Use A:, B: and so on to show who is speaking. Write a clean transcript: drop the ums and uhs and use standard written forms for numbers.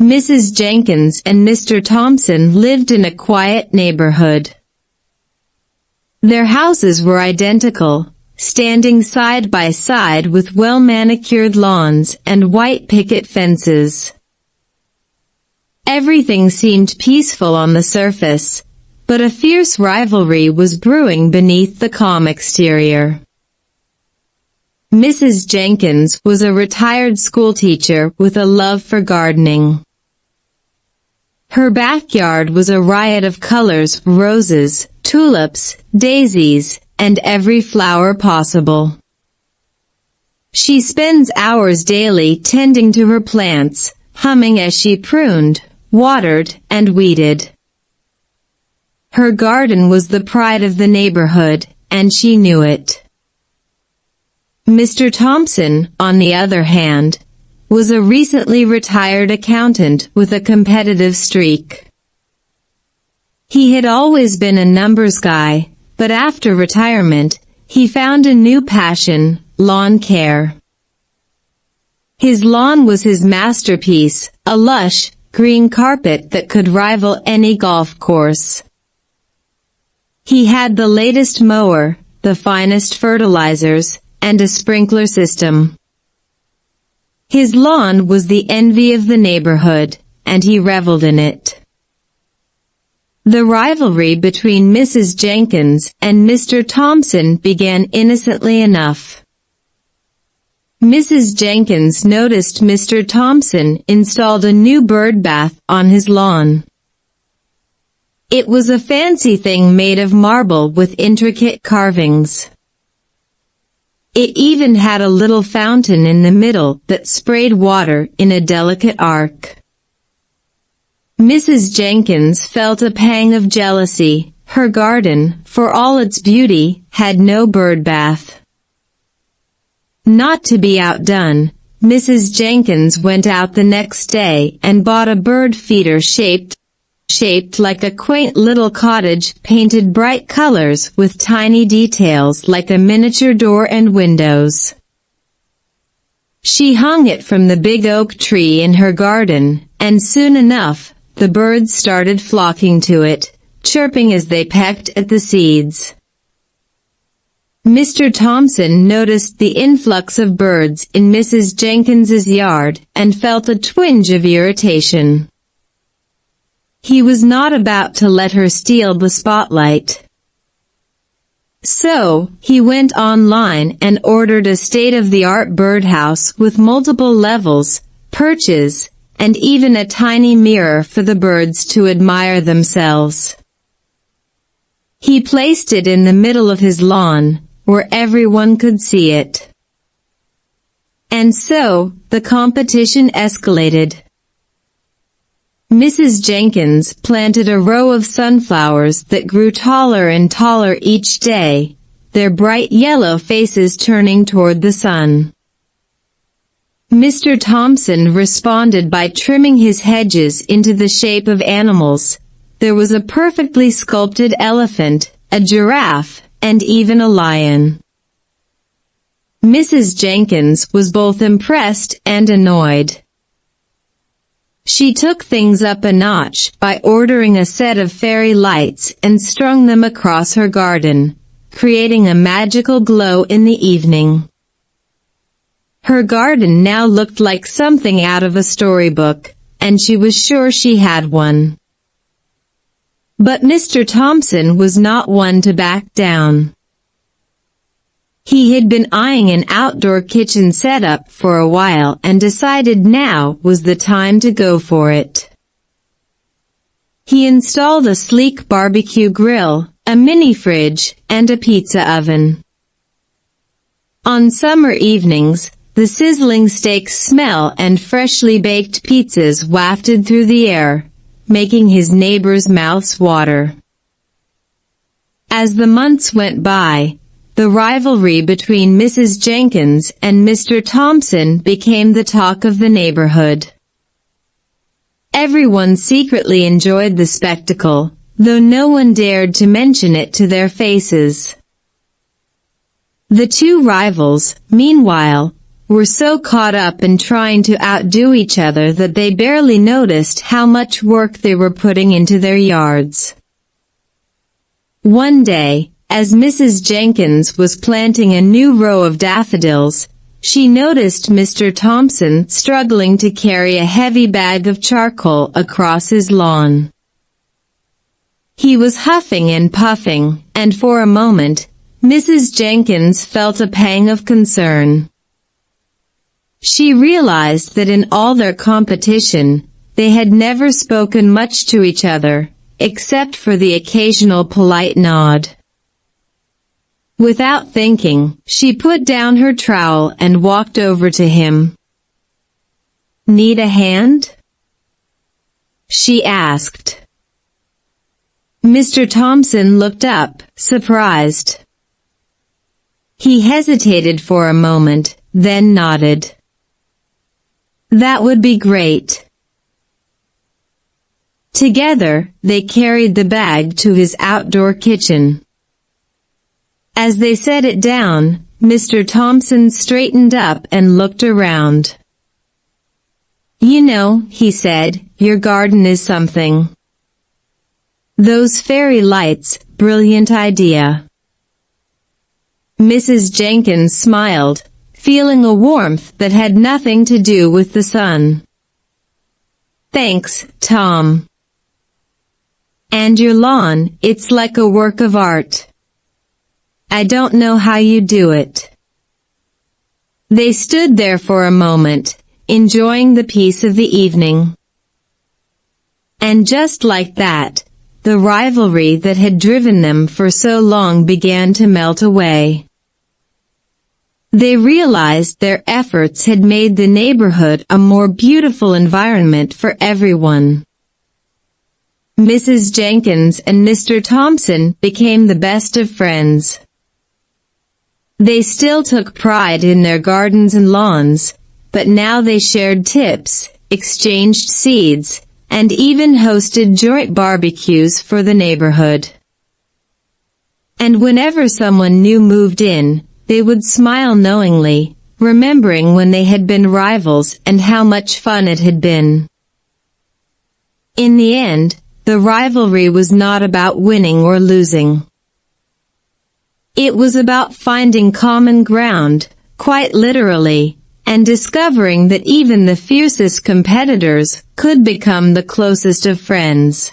A: Mrs. Jenkins and Mr. Thompson lived in a quiet neighborhood. Their houses were identical, standing side by side with well-manicured lawns and white picket fences. Everything seemed peaceful on the surface, but a fierce rivalry was brewing beneath the calm exterior. Mrs. Jenkins was a retired schoolteacher with a love for gardening. Her backyard was a riot of colors: roses, tulips, daisies, and every flower possible. She spends hours daily tending to her plants, humming as she pruned, watered, and weeded. Her garden was the pride of the neighborhood, and she knew it. Mr. Thompson, on the other hand, was a recently retired accountant with a competitive streak. He had always been a numbers guy, but after retirement, he found a new passion: lawn care. His lawn was his masterpiece, a lush, green carpet that could rival any golf course. He had the latest mower, the finest fertilizers, and a sprinkler system. His lawn was the envy of the neighborhood, and he reveled in it. The rivalry between Mrs. Jenkins and Mr. Thompson began innocently enough. Mrs. Jenkins noticed Mr. Thompson installed a new bird bath on his lawn. It was a fancy thing made of marble with intricate carvings. It even had a little fountain in the middle that sprayed water in a delicate arc. Mrs. Jenkins felt a pang of jealousy. Her garden, for all its beauty, had no bird bath. Not to be outdone, Mrs. Jenkins went out the next day and bought a bird feeder shaped like a quaint little cottage, painted bright colors with tiny details like a miniature door and windows. She hung it from the big oak tree in her garden, and soon enough, the birds started flocking to it, chirping as they pecked at the seeds. Mr. Thompson noticed the influx of birds in Mrs. Jenkins's yard and felt a twinge of irritation. He was not about to let her steal the spotlight. So, he went online and ordered a state-of-the-art birdhouse with multiple levels, perches, and even a tiny mirror for the birds to admire themselves. He placed it in the middle of his lawn, where everyone could see it. And so, the competition escalated. Mrs. Jenkins planted a row of sunflowers that grew taller and taller each day, their bright yellow faces turning toward the sun. Mr. Thompson responded by trimming his hedges into the shape of animals. There was a perfectly sculpted elephant, a giraffe, and even a lion. Mrs. Jenkins was both impressed and annoyed. She took things up a notch by ordering a set of fairy lights and strung them across her garden, creating a magical glow in the evening. Her garden now looked like something out of a storybook, and she was sure she had one. But Mr. Thompson was not one to back down. He had been eyeing an outdoor kitchen setup for a while and decided now was the time to go for it. He installed a sleek barbecue grill, a mini fridge, and a pizza oven. On summer evenings, the sizzling steaks smell and freshly baked pizzas wafted through the air, making his neighbors' mouths water. As the months went by, the rivalry between Mrs. Jenkins and Mr. Thompson became the talk of the neighborhood. Everyone secretly enjoyed the spectacle, though no one dared to mention it to their faces. The two rivals, meanwhile, were so caught up in trying to outdo each other that they barely noticed how much work they were putting into their yards. One day, as Mrs. Jenkins was planting a new row of daffodils, she noticed Mr. Thompson struggling to carry a heavy bag of charcoal across his lawn. He was huffing and puffing, and for a moment, Mrs. Jenkins felt a pang of concern. She realized that in all their competition, they had never spoken much to each other, except for the occasional polite nod. Without thinking, she put down her trowel and walked over to him. "Need a hand?" she asked. Mr. Thompson looked up, surprised. He hesitated for a moment, then nodded. "That would be great." Together, they carried the bag to his outdoor kitchen. As they set it down, Mr. Thompson straightened up and looked around. "You know," he said, "your garden is something. Those fairy lights, brilliant idea." Mrs. Jenkins smiled, feeling a warmth that had nothing to do with the sun. "Thanks, Tom. And your lawn, it's like a work of art. I don't know how you do it." They stood there for a moment, enjoying the peace of the evening. And just like that, the rivalry that had driven them for so long began to melt away. They realized their efforts had made the neighborhood a more beautiful environment for everyone. Mrs. Jenkins and Mr. Thompson became the best of friends. They still took pride in their gardens and lawns, but now they shared tips, exchanged seeds, and even hosted joint barbecues for the neighborhood. And whenever someone new moved in, they would smile knowingly, remembering when they had been rivals and how much fun it had been. In the end, the rivalry was not about winning or losing. It was about finding common ground, quite literally, and discovering that even the fiercest competitors could become the closest of friends.